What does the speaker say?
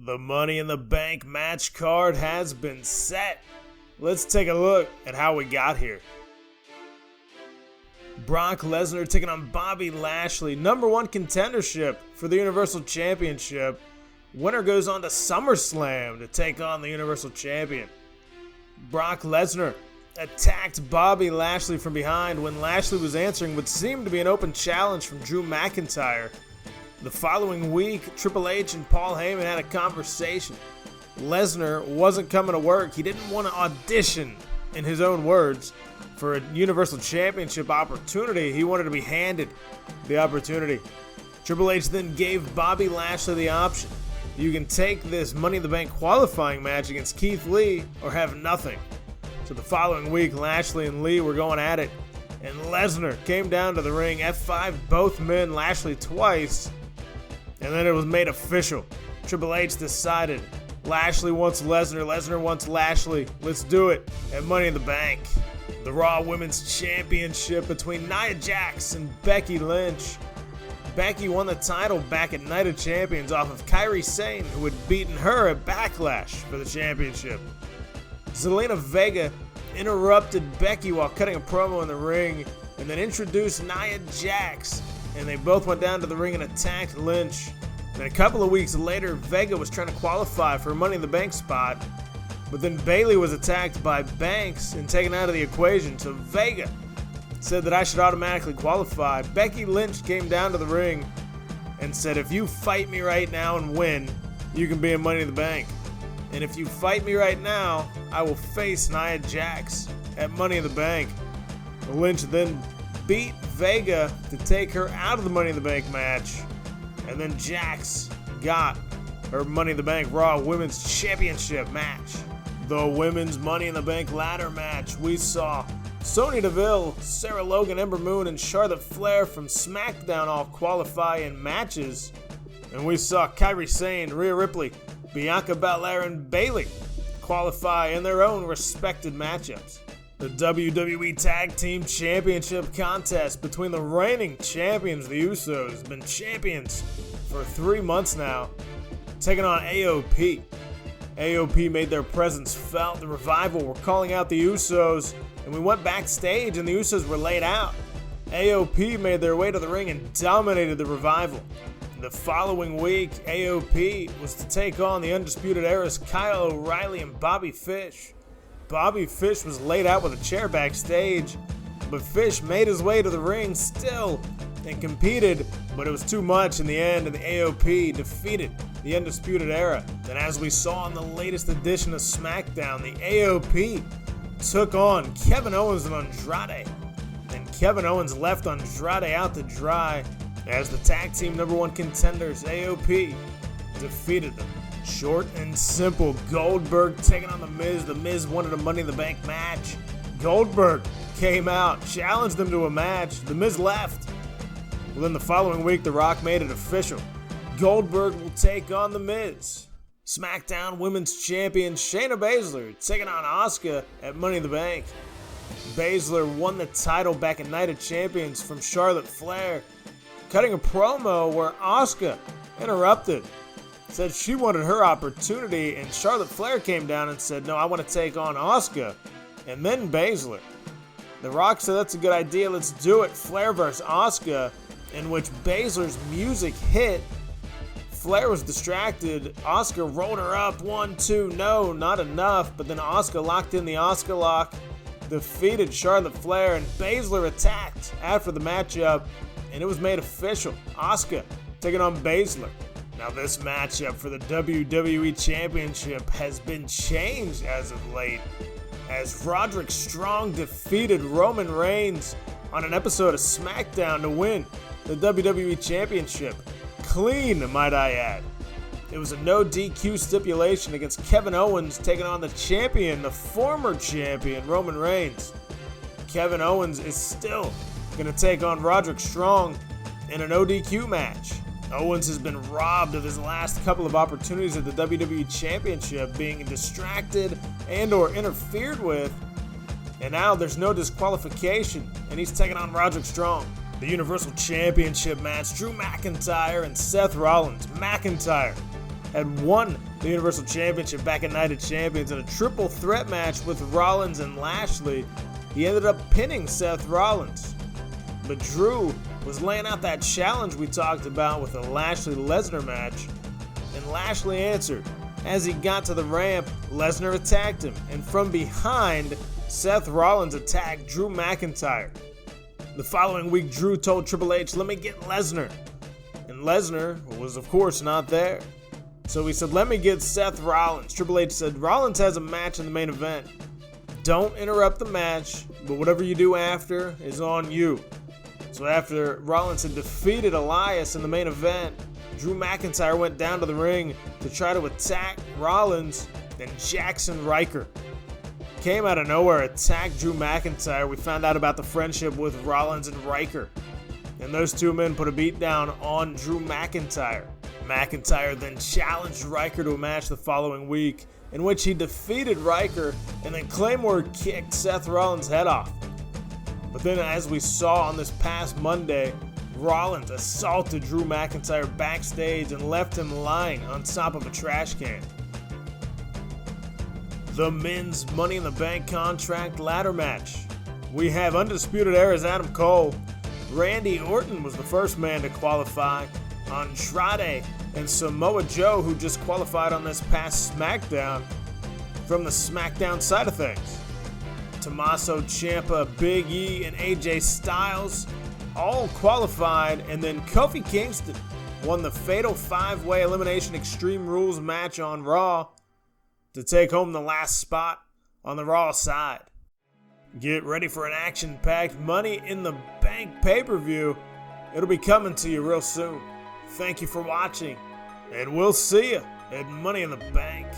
The Money in the Bank match card has been set. Let's take a look at how we got here. Brock Lesnar taking on Bobby Lashley, #1 contendership for the Universal Championship. Winner goes on to Summerslam to take on the Universal Champion. Brock Lesnar attacked Bobby Lashley from behind when Lashley was answering what seemed to be an open challenge from Drew McINTYRE. The following week, Triple H and Paul Heyman had a conversation. Lesnar wasn't coming to work. He didn't want to audition, in his own words, for a Universal Championship opportunity. He wanted to be handed the opportunity. Triple H then gave Bobby Lashley the option. You can take this Money in the Bank qualifying match against Keith Lee or have nothing. So the following week, Lashley and Lee were going at it, and Lesnar came down to the ring, F5 both men, Lashley twice, and then it was made official. Triple H decided Lashley wants Lesnar, Lesnar wants Lashley. Let's do it at Money in the Bank. The Raw Women's Championship between Nia Jax and Becky Lynch. Becky won the title back at Night of Champions off of Sane, who had beaten her at Backlash for the championship. Zelina Vega interrupted Becky while cutting a promo in the ring and then introduced Nia Jax, and they both went down to the ring and attacked Lynch. Then a couple of weeks later, Vega was trying to qualify for a Money in the Bank spot, but then Bayley was attacked by Banks and taken out of the equation, so Vega said that I should automatically qualify. Becky Lynch came down to the ring and said, if you fight me right now and win, you can be in Money in the Bank. And if you fight me right now, I will face Nia Jax at Money in the Bank. Lynch then beat Vega to take her out of the Money in the Bank match. And then Jax got her Money in the Bank Raw Women's Championship match. The Women's Money in the Bank ladder match, we saw Sonya Deville, Sarah Logan, Ember Moon, and Charlotte Flair from Smackdown all qualify in matches. And we saw Sane, Rhea Ripley, Bianca Belair, and Bayley qualify in their own respected matchups. The WWE Tag Team Championship contest between the reigning champions, the Usos, have been champions for 3 months now, taking on AOP. AOP made their presence felt. The Revival were calling out the Usos, and we went backstage and the Usos were laid out. AOP made their way to the ring and dominated the Revival. The following week, AOP was to take on the Undisputed Era's Kyle O'Reilly and Bobby Fish. Bobby Fish was laid out with a chair backstage, but Fish made his way to the ring still and competed, but it was too much in the end, and the AOP defeated the Undisputed Era. Then, as we saw in the latest edition of SmackDown, the AOP took on Kevin Owens and Andrade, and Kevin Owens left Andrade out to dry as the tag team #1 contenders, AOP, defeated them. Short and simple, Goldberg taking on The Miz. The Miz wanted a Money in the Bank match. Goldberg came out, challenged them to a match. The Miz left. Well, then the following week, The Rock made it official. Goldberg will take on The Miz. SmackDown Women's Champion Shayna Baszler taking on Asuka at Money in the Bank. Baszler won the title back at Night of Champions from Charlotte Flair, cutting a promo where Asuka interrupted, said she wanted her opportunity, and Charlotte Flair came down and said, no, I want to take on Asuka, and then Baszler. The Rock said, that's a good idea, let's do it. Flair versus Asuka, in which Baszler's music hit. Flair was distracted. Asuka rolled her up. 1, 2, no, not enough. But then Asuka locked in the Asuka lock, defeated Charlotte Flair, and Baszler attacked after the matchup, and it was made official. Asuka taking on Baszler. Now this matchup for the WWE Championship has been changed as of late, as Roderick Strong defeated Roman Reigns on an episode of SmackDown to win the WWE Championship. Clean, might I add. It was a no DQ stipulation against Kevin Owens taking on the champion, the former champion, Roman Reigns. Kevin Owens is still going to take on Roderick Strong in a no DQ match. Owens has been robbed of his last couple of opportunities at the WWE Championship, being distracted and or interfered with, and now there's no disqualification, and he's taking on Roderick Strong. The Universal Championship match, Drew McINTYRE and Seth Rollins. McINTYRE had won the Universal Championship back at Night of Champions in a triple threat match with Rollins and Lashley. He ended up pinning Seth Rollins. But Drew was laying out that challenge we talked about with the Lashley-Lesnar match, and Lashley answered. As he got to the ramp, Lesnar attacked him, and from behind, Seth Rollins attacked Drew McINTYRE. The following week, Drew told Triple H, "Let me get Lesnar." And Lesnar was, of course, not there. So he said, "Let me get Seth Rollins." Triple H said, "Rollins has a match in the main event. Don't interrupt the match, but whatever you do after is on you." So after Rollins had defeated Elias in the main event, Drew McINTYRE went down to the ring to try to attack Rollins, then Jackson Ryker came out of nowhere, attacked Drew McINTYRE. We found out about the friendship with Rollins and Ryker, and those two men put a beat down on Drew McINTYRE. McINTYRE then challenged Ryker to a match the following week, in which he defeated Ryker and then Claymore kicked Seth Rollins' head off. But then, as we saw on this past Monday, Rollins assaulted Drew McINTYRE backstage and left him lying on top of a trash can. The men's Money in the Bank contract ladder match. We have Undisputed Era's Adam Cole. Randy Orton was the first man to qualify. Andrade and Samoa Joe, who just qualified on this past Smackdown, from the Smackdown side of things. Tommaso Ciampa, Big E, and AJ Styles all qualified, and then Kofi Kingston won the Fatal 5-Way Elimination Extreme Rules match on Raw to take home the last spot on the Raw side. Get ready for an action-packed Money in the Bank pay-per-view. It'll be coming to you real soon. Thank you for watching, and we'll see you at Money in the Bank.